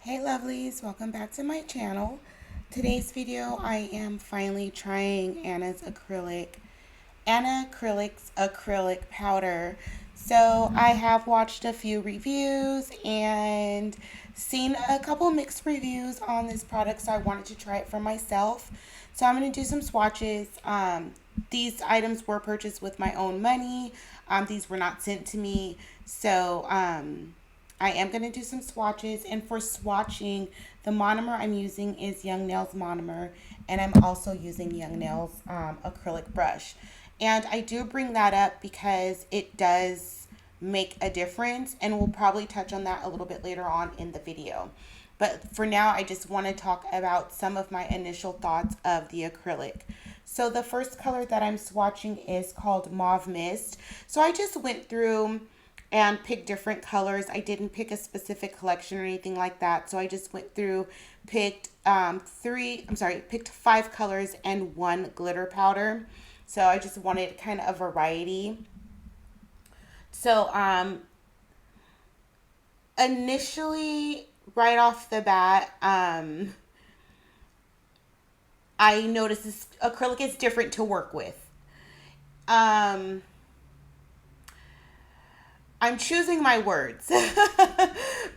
Hey lovelies, welcome back to my channel. Today's video I am finally trying Anacrylics Acrylic powder. So I have watched a few reviews and seen a couple mixed reviews on this product, so I wanted to try it for myself. So I'm going to do some swatches. These items were purchased with my own money. These were not sent to me. So I am going to do some swatches, and for swatching, the monomer I'm using is Young Nails monomer, and I'm also using Young Nails acrylic brush. And I do bring that up because it does make a difference, and we'll probably touch on that a little bit later on in the video. But for now, I just want to talk about some of my initial thoughts of the acrylic. So the first color that I'm swatching is called Mauve Mist. So I just went through and pick different colors. I didn't pick a specific collection or anything like that. So I just went through, picked picked 5 colors and 1 glitter powder. So I just wanted kind of a variety. So initially, right off the bat, I noticed this acrylic is different to work with. Um, I'm choosing my words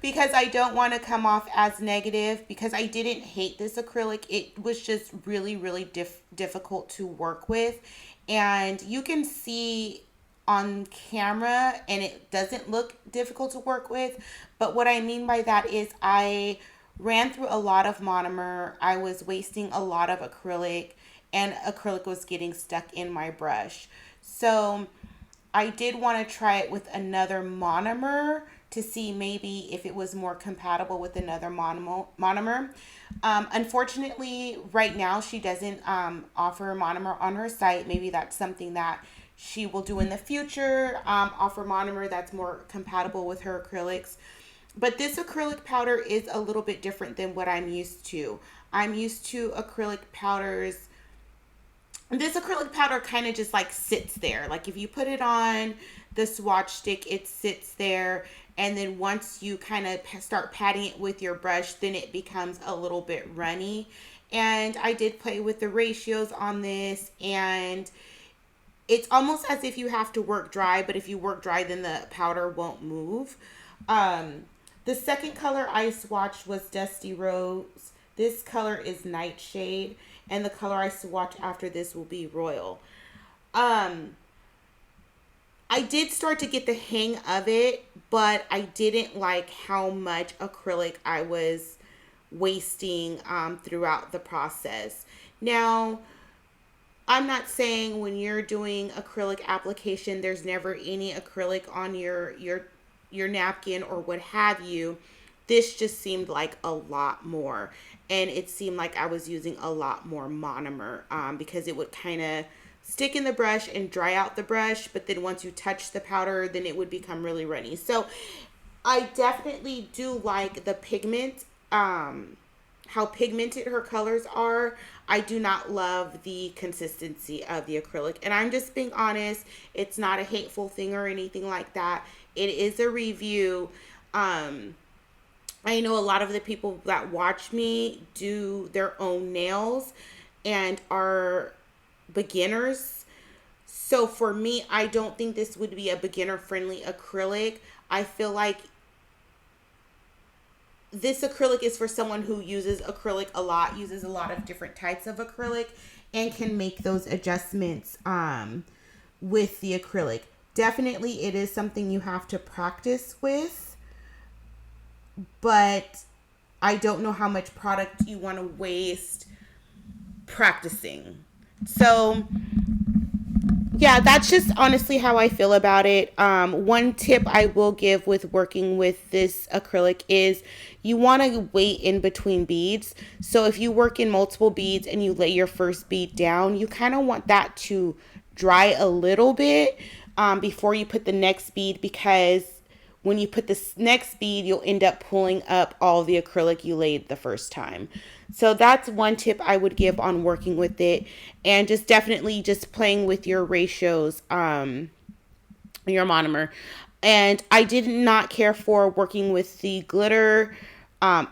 because I don't want to come off as negative, because I didn't hate this acrylic. It was just really, really difficult to work with. And you can see on camera and it doesn't look difficult to work with. But what I mean by that is I ran through a lot of monomer. I was wasting a lot of acrylic, and acrylic was getting stuck in my brush. So I did want to try it with another monomer to see maybe if it was more compatible with another monomer. Unfortunately, right now she doesn't offer a monomer on her site. Maybe that's something that she will do in the future, offer monomer that's more compatible with her acrylics. But this acrylic powder is a little bit different than what I'm used to. I'm used to acrylic powders. This acrylic powder kind of just like sits there. Like if you put it on the swatch stick, it sits there. And then once you kind of start patting it with your brush, then it becomes a little bit runny. And I did play with the ratios on this, and it's almost as if you have to work dry, but if you work dry, then the powder won't move. The second color I swatched was Dusty Rose. This color is Nightshade, and the color I swatch after this will be Royal. I did start to get the hang of it, but I didn't like how much acrylic I was wasting throughout the process. Now, I'm not saying when you're doing acrylic application, there's never any acrylic on your napkin or what have you. This just seemed like a lot more, and it seemed like I was using a lot more monomer because it would kind of stick in the brush and dry out the brush, but then once you touch the powder, then it would become really runny. So I definitely do like the pigment, how pigmented her colors are. I do not love the consistency of the acrylic, and I'm just being honest. It's not a hateful thing or anything like that. It is a review. I know a lot of the people that watch me do their own nails and are beginners. So for me, I don't think this would be a beginner friendly acrylic. I feel like this acrylic is for someone who uses acrylic a lot, uses a lot of different types of acrylic, and can make those adjustments with the acrylic. Definitely it is something you have to practice with, but I don't know how much product you want to waste practicing. So yeah, that's just honestly how I feel about it. One tip I will give with working with this acrylic is you want to wait in between beads. So if you work in multiple beads and you lay your first bead down, you kind of want that to dry a little bit before you put the next bead, because when you put this next bead, you'll end up pulling up all the acrylic you laid the first time. So that's one tip I would give on working with it, and just definitely just playing with your ratios, your monomer. And I did not care for working with the glitter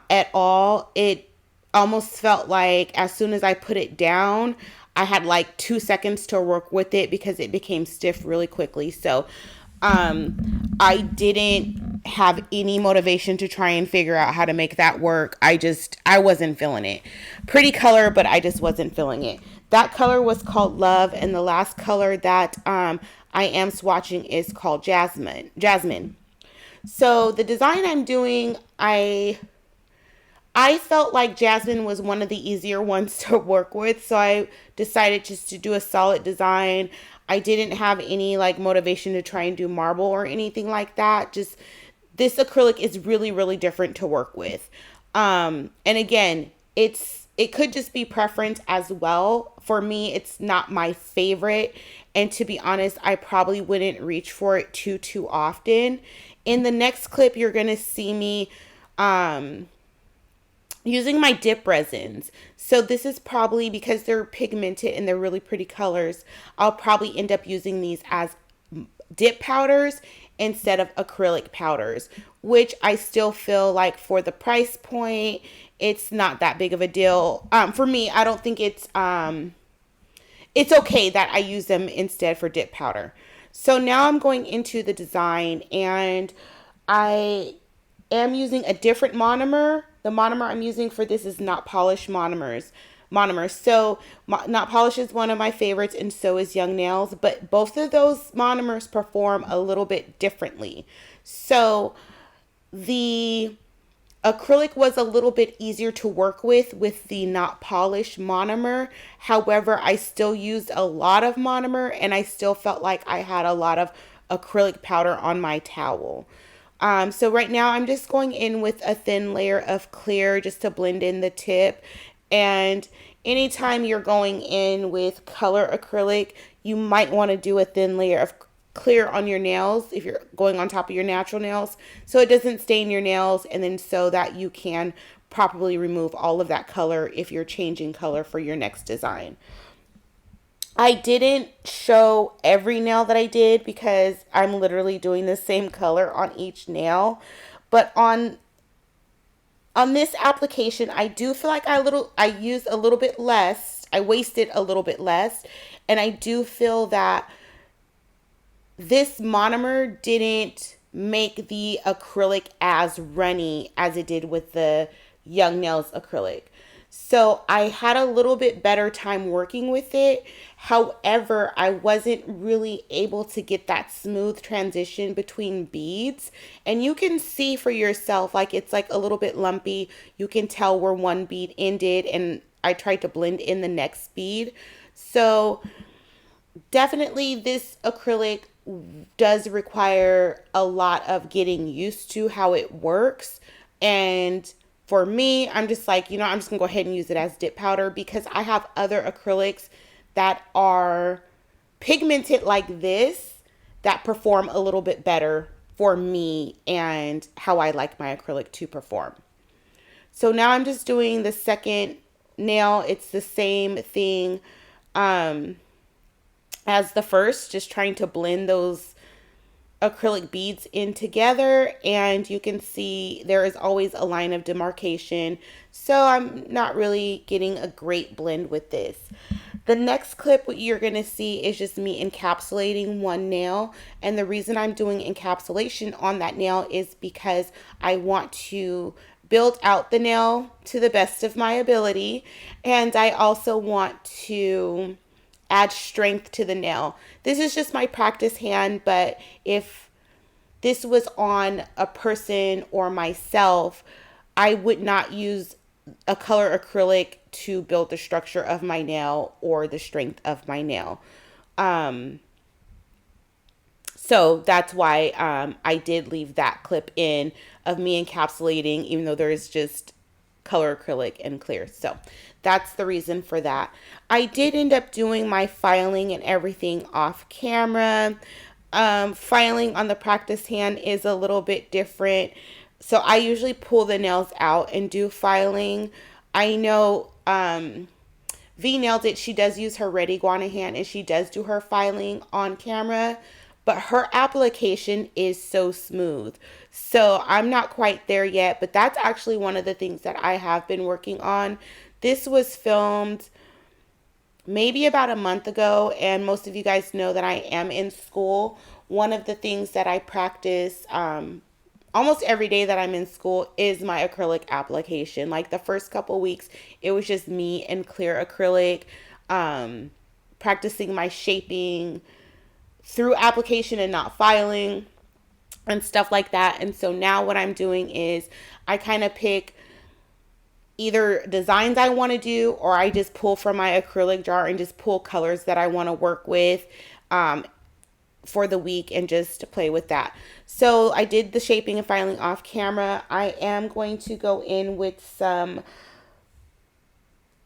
at all. It almost felt like as soon as I put it down, I had like 2 seconds to work with it because it became stiff really quickly. So I didn't have any motivation to try and figure out how to make that work. I wasn't feeling it. Pretty color, but I just wasn't feeling it. That color was called Love, and the last color that I am swatching is called Jasmine. So the design I'm doing, I felt like Jasmine was one of the easier ones to work with, so I decided just to do a solid design. I didn't have any like motivation to try and do marble or anything like that. Just this acrylic is really, really different to work with. And again, it could just be preference as well. For me, it's not my favorite. And to be honest, I probably wouldn't reach for it too often. In the next clip, you're going to see me using my dip resins. So this is probably because they're pigmented and they're really pretty colors. I'll probably end up using these as dip powders instead of acrylic powders, which I still feel like for the price point, it's not that big of a deal. For me, I don't think it's okay that I use them instead for dip powder. So now I'm going into the design, and I am using a different monomer. The monomer I'm using for this is Not Polish monomers. So Not Polish is one of my favorites, and so is Young Nails, but both of those monomers perform a little bit differently. So the acrylic was a little bit easier to work with the Not Polish monomer. However, I still used a lot of monomer, and I still felt like I had a lot of acrylic powder on my towel. So right now I'm just going in with a thin layer of clear just to blend in the tip. And anytime you're going in with color acrylic, you might want to do a thin layer of clear on your nails if you're going on top of your natural nails, so it doesn't stain your nails, and then so that you can properly remove all of that color if you're changing color for your next design. I didn't show every nail that I did because I'm literally doing the same color on each nail, but on this application, I do feel like I used a little bit less. I wasted a little bit less, and I do feel that this monomer didn't make the acrylic as runny as it did with the Young Nails acrylic. So I had a little bit better time working with it. However, I wasn't really able to get that smooth transition between beads. And you can see for yourself, like it's like a little bit lumpy. You can tell where one bead ended, and I tried to blend in the next bead. So definitely this acrylic does require a lot of getting used to how it works. And for me, I'm just like, I'm just gonna go ahead and use it as dip powder because I have other acrylics that are pigmented like this that perform a little bit better for me and how I like my acrylic to perform. So now I'm just doing the second nail. It's the same thing as the first, just trying to blend those acrylic beads in together, and you can see there is always a line of demarcation, so I'm not really getting a great blend with this. The next clip what you're going to see is just me encapsulating one nail, and the reason I'm doing encapsulation on that nail is because I want to build out the nail to the best of my ability, and I also want to add strength to the nail. This is just my practice hand, but if this was on a person or myself, I would not use a color acrylic to build the structure of my nail or the strength of my nail. So that's why I did leave that clip in of me encapsulating, even though there is just color acrylic and clear. So that's the reason for that. I did end up doing my filing and everything off camera. Filing on the practice hand is a little bit different. So I usually pull the nails out and do filing. I know V nailed it. She does use her Ready Guana hand and she does do her filing on camera. but her application is so smooth. So I'm not quite there yet, but that's actually one of the things that I have been working on. This was filmed maybe about a month ago, and most of you guys know that I am in school. One of the things that I practice almost every day that I'm in school is my acrylic application. Like the first couple weeks, it was just me and clear acrylic, practicing my shaping through application and not filing and stuff like that. And so now what I'm doing is I kind of pick either designs I want to do, or I just pull from my acrylic jar and just pull colors that I want to work with for the week and just play with that. So I did the shaping and filing off camera. I am going to go in with some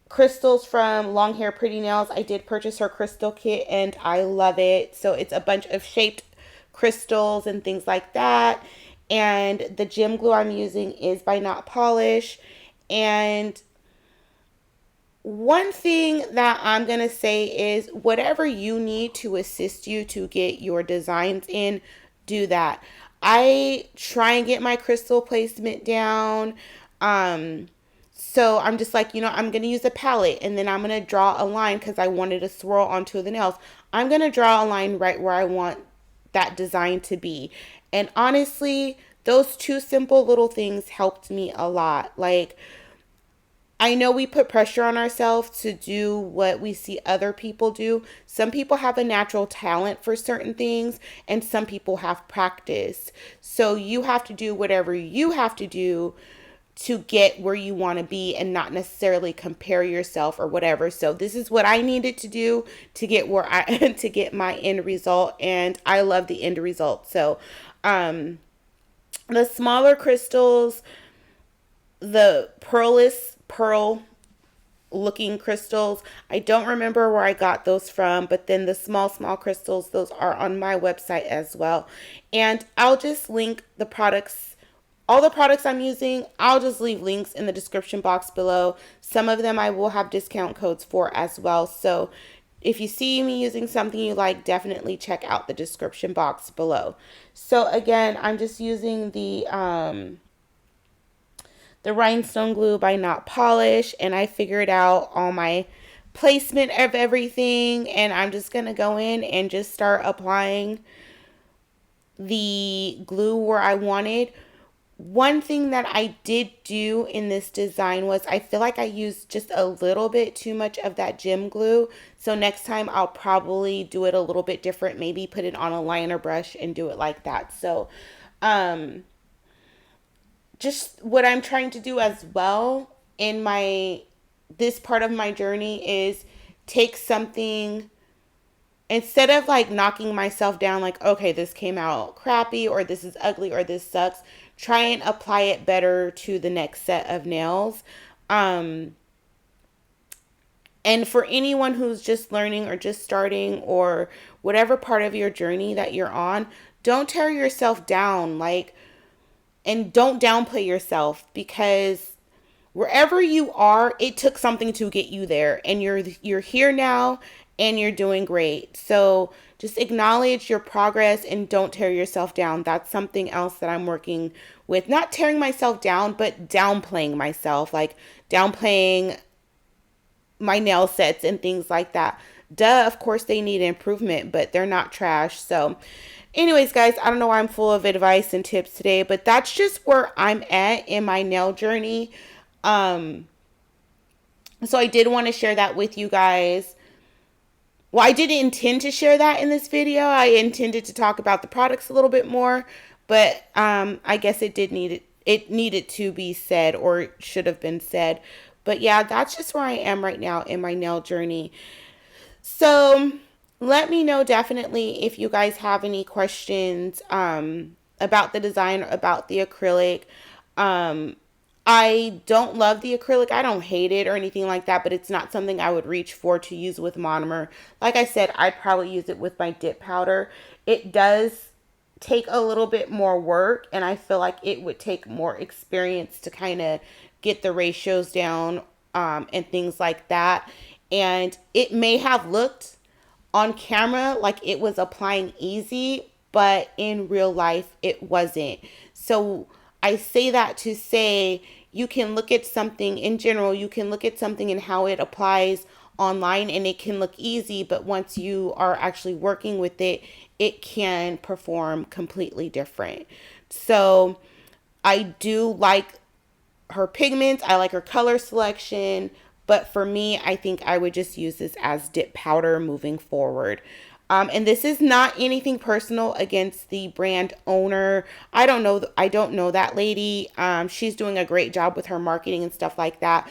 crystals from Long Hair Pretty Nails. I did purchase her crystal kit and I love it. So it's a bunch of shaped crystals and things like that. And the gem glue I'm using is by Not Polish. And one thing that I'm going to say is whatever you need to assist you to get your designs in, do that. I try and get my crystal placement down. So I'm just like, I'm going to use a palette and then I'm going to draw a line because I wanted to swirl onto the nails. I'm going to draw a line right where I want that design to be. And honestly, those two simple little things helped me a lot. Like, I know we put pressure on ourselves to do what we see other people do. Some people have a natural talent for certain things, and some people have practice. So you have to do whatever you have to do to get where you want to be and not necessarily compare yourself or whatever. So this is what I needed to do to get where to get my end result, and I love the end result. So the smaller crystals, the pearl looking crystals, I don't remember where I got those from, but then the small crystals, those are on my website as well. And I'll just link the products, all the products I'm using. I'll just leave links in the description box below. Some of them I will have discount codes for as well. So if you see me using something you like, definitely check out the description box below. So again, I'm just using the rhinestone glue by Not Polish, and I figured out all my placement of everything, and I'm just going to go in and just start applying the glue where I wanted. One thing that I did do in this design was I feel like I used just a little bit too much of that gem glue. So next time I'll probably do it a little bit different, maybe put it on a liner brush and do it like that. So, just what I'm trying to do as well in this part of my journey is take something, instead of like knocking myself down like, okay, this came out crappy or this is ugly or this sucks, try and apply it better to the next set of nails. And for anyone who's just learning or just starting or whatever part of your journey that you're on, don't tear yourself down. And don't downplay yourself, because wherever you are, it took something to get you there, and you're here now and you're doing great. So just acknowledge your progress and don't tear yourself down. That's something else that I'm working with. Not tearing myself down, but downplaying myself, like downplaying my nail sets and things like that. Duh, of course they need improvement, but they're not trash. So anyways, guys, I don't know why I'm full of advice and tips today, but that's just where I'm at in my nail journey. So I did want to share that with you guys. Well, I didn't intend to share that in this video. I intended to talk about the products a little bit more, but I guess it needed to be said, or it should have been said. But yeah, that's just where I am right now in my nail journey. So let me know definitely if you guys have any questions about the design, about the acrylic. I don't love the acrylic. I don't hate it or anything like that, but it's not something I would reach for to use with monomer. Like I said, I'd probably use it with my dip powder. It does take a little bit more work, and I feel like it would take more experience to kind of get the ratios down and things like that. And it may have looked on camera, like it was applying easy, but in real life, it wasn't. So I say that to say you can look at something in general, you can look at something and how it applies online and it can look easy, but once you are actually working with it, it can perform completely different. So I do like her pigments, I like her color selection, but for me, I think I would just use this as dip powder moving forward. And this is not anything personal against the brand owner. I don't know. I don't know that lady. She's doing a great job with her marketing and stuff like that.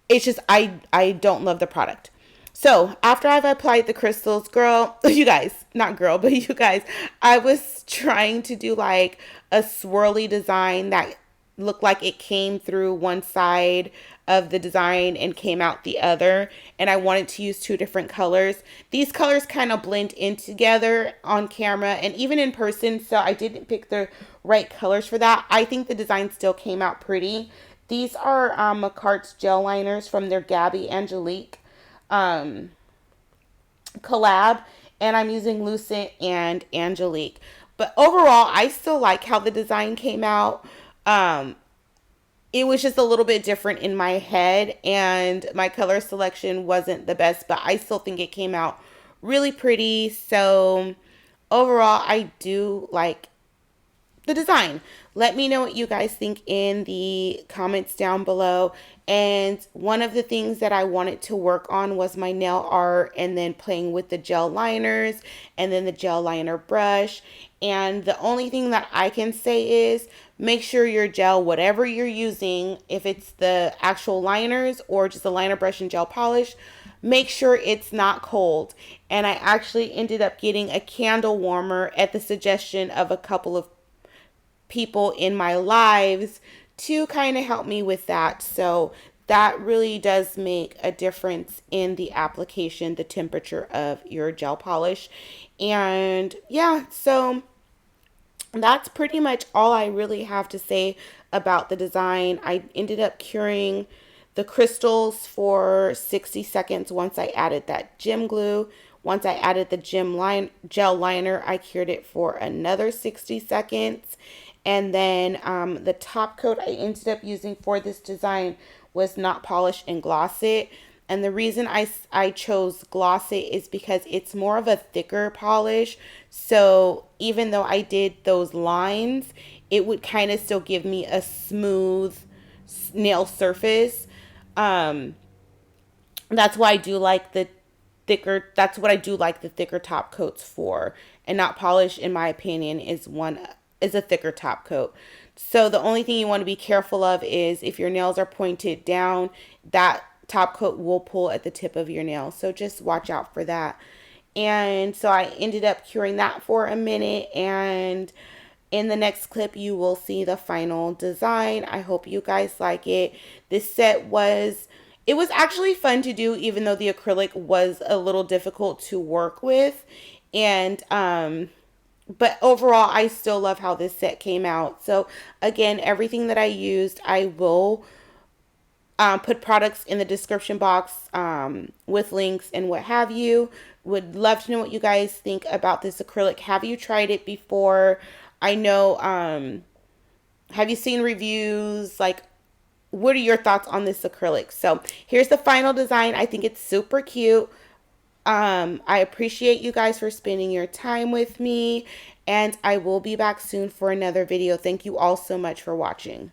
It's just I don't love the product. So after I've applied the crystals, girl, you guys, not girl, but you guys, I was trying to do like a swirly design that looked like it came through one side of the design and came out the other. And I wanted to use two different colors. These colors kind of blend in together on camera and even in person. So I didn't pick the right colors for that. I think the design still came out pretty. These are MAKARTT's gel liners from their Gabby Angelique collab, and I'm using Lucent and Angelique. But overall, I still like how the design came out. It was just a little bit different in my head, and my color selection wasn't the best, but I still think it came out really pretty. So overall, I do like the design. Let me know what you guys think in the comments down below. And one of the things that I wanted to work on was my nail art and then playing with the gel liners and then the gel liner brush. And the only thing that I can say is make sure your gel, whatever you're using, if it's the actual liners or just a liner brush and gel polish, make sure it's not cold. And I actually ended up getting a candle warmer at the suggestion of a couple of people in my lives to kind of help me with that. So that really does make a difference in the application, the temperature of your gel polish. And yeah, so that's pretty much all I really have to say about the design. I ended up curing the crystals for 60 seconds once I added that gem glue. Once I added the gel liner, I cured it for another 60 seconds. And then the top coat I ended up using for this design was Not Polish and Gloss It. And the reason I chose Gloss It is because it's more of a thicker polish. So even though I did those lines, it would kind of still give me a smooth nail surface. That's why I do like the thicker, that's what I do like the thicker top coats for. And Not Polish, in my opinion, is a thicker top coat. So the only thing you want to be careful of is if your nails are pointed down, that top coat will pull at the tip of your nail. So just watch out for that. And so I ended up curing that for a minute, and in the next clip you will see the final design. I hope you guys like it. This set was actually fun to do, even though the acrylic was a little difficult to work with. And but overall, I still love how this set came out. So again, everything that I used, I will put products in the description box with links and what have you. Would love to know what you guys think about this acrylic. Have you tried it before? I know, have you seen reviews? Like, what are your thoughts on this acrylic? So here's the final design. I think it's super cute. I appreciate you guys for spending your time with me, and I will be back soon for another video. Thank you all so much for watching.